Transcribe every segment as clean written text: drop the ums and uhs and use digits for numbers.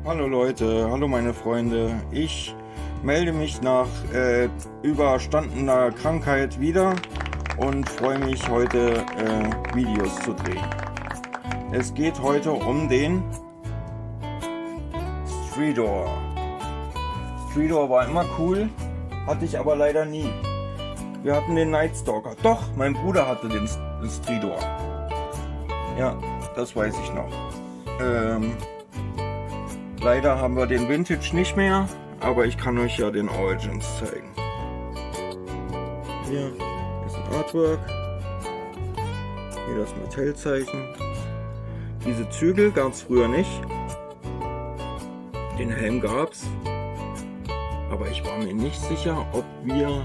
Hallo Leute, hallo meine Freunde. Ich melde mich nach überstandener Krankheit wieder und freue mich heute Videos zu drehen. Es geht heute um den Stridor. Stridor war immer cool, hatte ich aber leider nie. Wir hatten den Nightstalker. Doch, mein Bruder hatte den Stridor. Ja, das weiß ich noch. Leider haben wir den Vintage nicht mehr, aber ich kann euch ja den Origins zeigen. Hier ist ein Artwork. Hier das Mattel-Zeichen. Diese Zügel gab es früher nicht. Den Helm gab es. Aber ich war mir nicht sicher, ob wir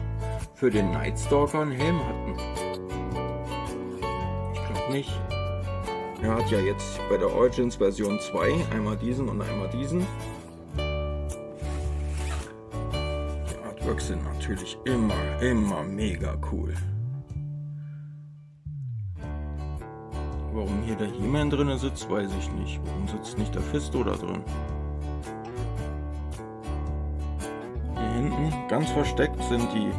für den Nightstalker einen Helm hatten. Ich glaube nicht. Er hat ja jetzt bei der Origins Version 2 einmal diesen und einmal diesen. Die Artworks sind natürlich immer mega cool. Warum hier der He-Man drin sitzt, weiß ich nicht. Warum sitzt nicht der Fisto da drin? Hier hinten, ganz versteckt, sind die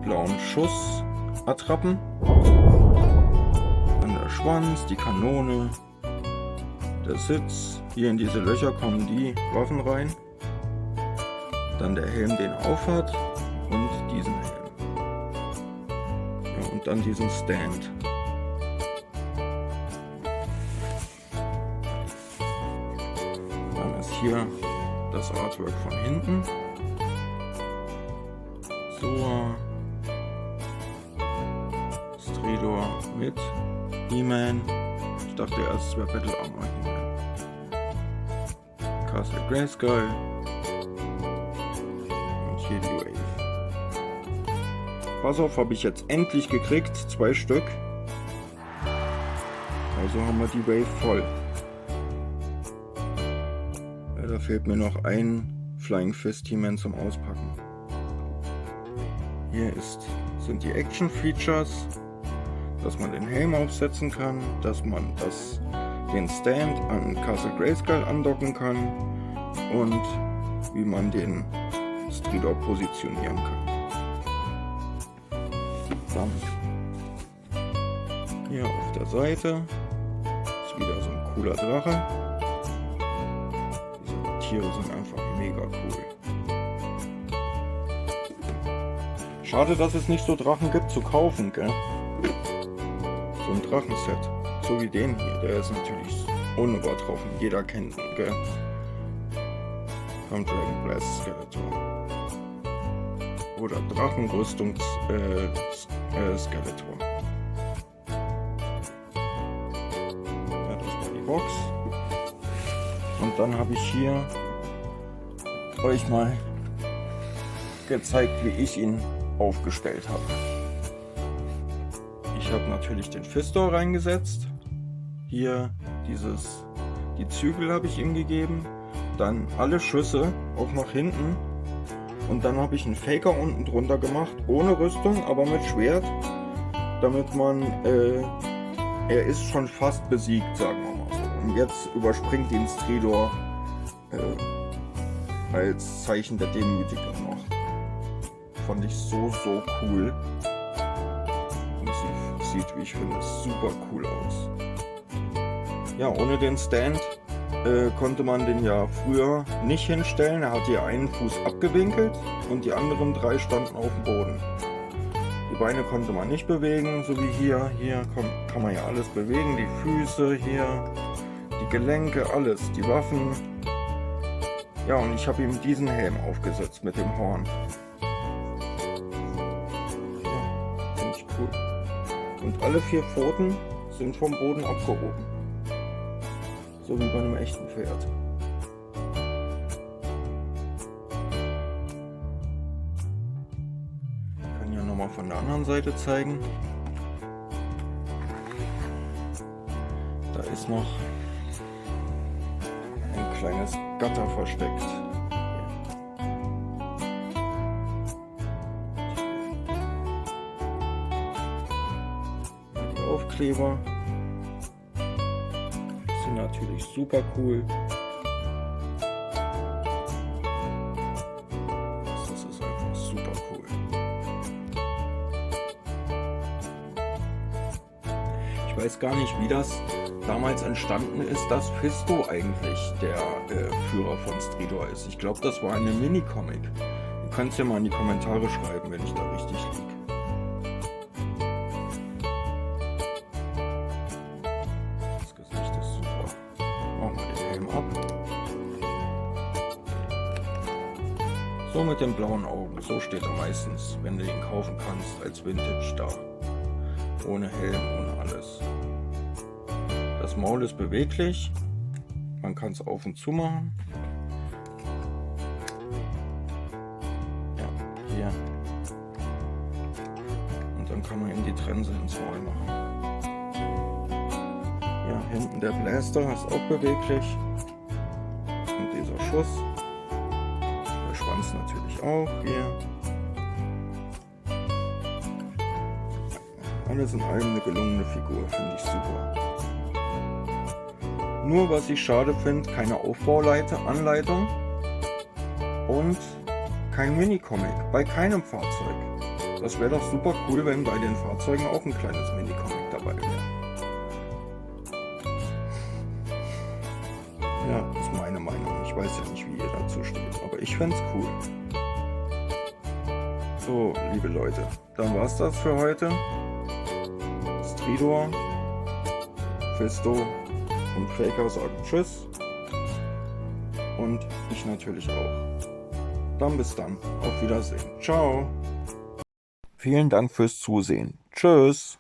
blauen Schussattrappen. Der Schwanz, die Kanone, der Sitz. Hier in diese Löcher kommen die Waffen rein. Dann der Helm, den er aufhat, und diesen Helm. Ja, und dann diesen Stand. Dann ist hier das Artwork von hinten. So. Stridor mit He-Man. Ich dachte erst, es wäre Battle Armor He-Man. Castle Grayskull. Und hier die Wave. Pass auf, habe ich jetzt endlich gekriegt. 2 Stück. Also haben wir die Wave voll. Ja, da fehlt mir noch ein Flying Fist He-Man zum Auspacken. Hier sind die Action Features. Dass man den Helm aufsetzen kann, dass man den Stand an Castle Grayskull andocken kann und wie man den Stridor positionieren kann. Dann hier auf der Seite ist wieder so ein cooler Drache. Diese Tiere sind einfach mega cool. Schade, dass es nicht so Drachen gibt zu kaufen, gell? So ein Drachenset, so wie den hier, der ist natürlich unübertroffen, jeder kennt ihn, gell? Vom Dragon Blast Skeletor. Oder Drachenrüstungs Skeletor. Ja, das war die Box. Und dann habe ich hier euch mal gezeigt, wie ich ihn aufgestellt habe. Ich habe natürlich den Fisto reingesetzt. Hier die Zügel habe ich ihm gegeben. Dann alle Schüsse, auch nach hinten. Und dann habe ich einen Faker unten drunter gemacht, ohne Rüstung, aber mit Schwert. Damit man, er ist schon fast besiegt, sagen wir mal so. Und jetzt überspringt ihn Stridor als Zeichen der Demütigung noch. Fand ich so cool. Sieht, wie ich finde, super cool aus. Ja, ohne den Stand konnte man den ja früher nicht hinstellen. Er hat hier einen Fuß abgewinkelt und die anderen 3 standen auf dem Boden. Die Beine konnte man nicht bewegen, so wie hier. Hier kann man ja alles bewegen. Die Füße hier, die Gelenke, alles, die Waffen. Ja, und ich habe ihm diesen Helm aufgesetzt mit dem Horn. Ja, finde ich cool. Und alle 4 Pfoten sind vom Boden abgehoben. So wie bei einem echten Pferd. Ich kann ja nochmal von der anderen Seite zeigen. Da ist noch ein kleines Gatter versteckt. Die Aufkleber sind natürlich super cool. weiß gar nicht, wie das damals entstanden ist, dass Fisto eigentlich der Führer von Stridor ist. Ich glaube, das war eine Mini-Comic. Du kannst ja mal in die Kommentare schreiben, wenn ich da richtig liege. Das Gesicht ist super. Machen wir den Helm ab. So mit den blauen Augen. So steht er meistens, wenn du ihn kaufen kannst, als Vintage da. Ohne Helm, ohne alles. Das Maul ist beweglich. Man kann es auf und zu machen. Ja, hier. Und dann kann man ihm die Trense ins Maul machen. Ja, hinten der Blaster ist auch beweglich. Und dieser Schuss. Der Schwanz natürlich auch hier. Alles in allem eine gelungene Figur, finde ich super. Nur was ich schade finde, keine Aufbauanleitung und kein Mini-Comic bei keinem Fahrzeug. Das wäre doch super cool, wenn bei den Fahrzeugen auch ein kleines Mini-Comic dabei wäre. Ja, ist meine Meinung. Ich weiß ja nicht, wie ihr dazu steht, aber ich fände es cool. So, liebe Leute, dann war's das für heute. Stridor, Fisto und Faker sagen Tschüss. Und ich natürlich auch. Dann bis dann. Auf Wiedersehen. Ciao. Vielen Dank fürs Zusehen. Tschüss.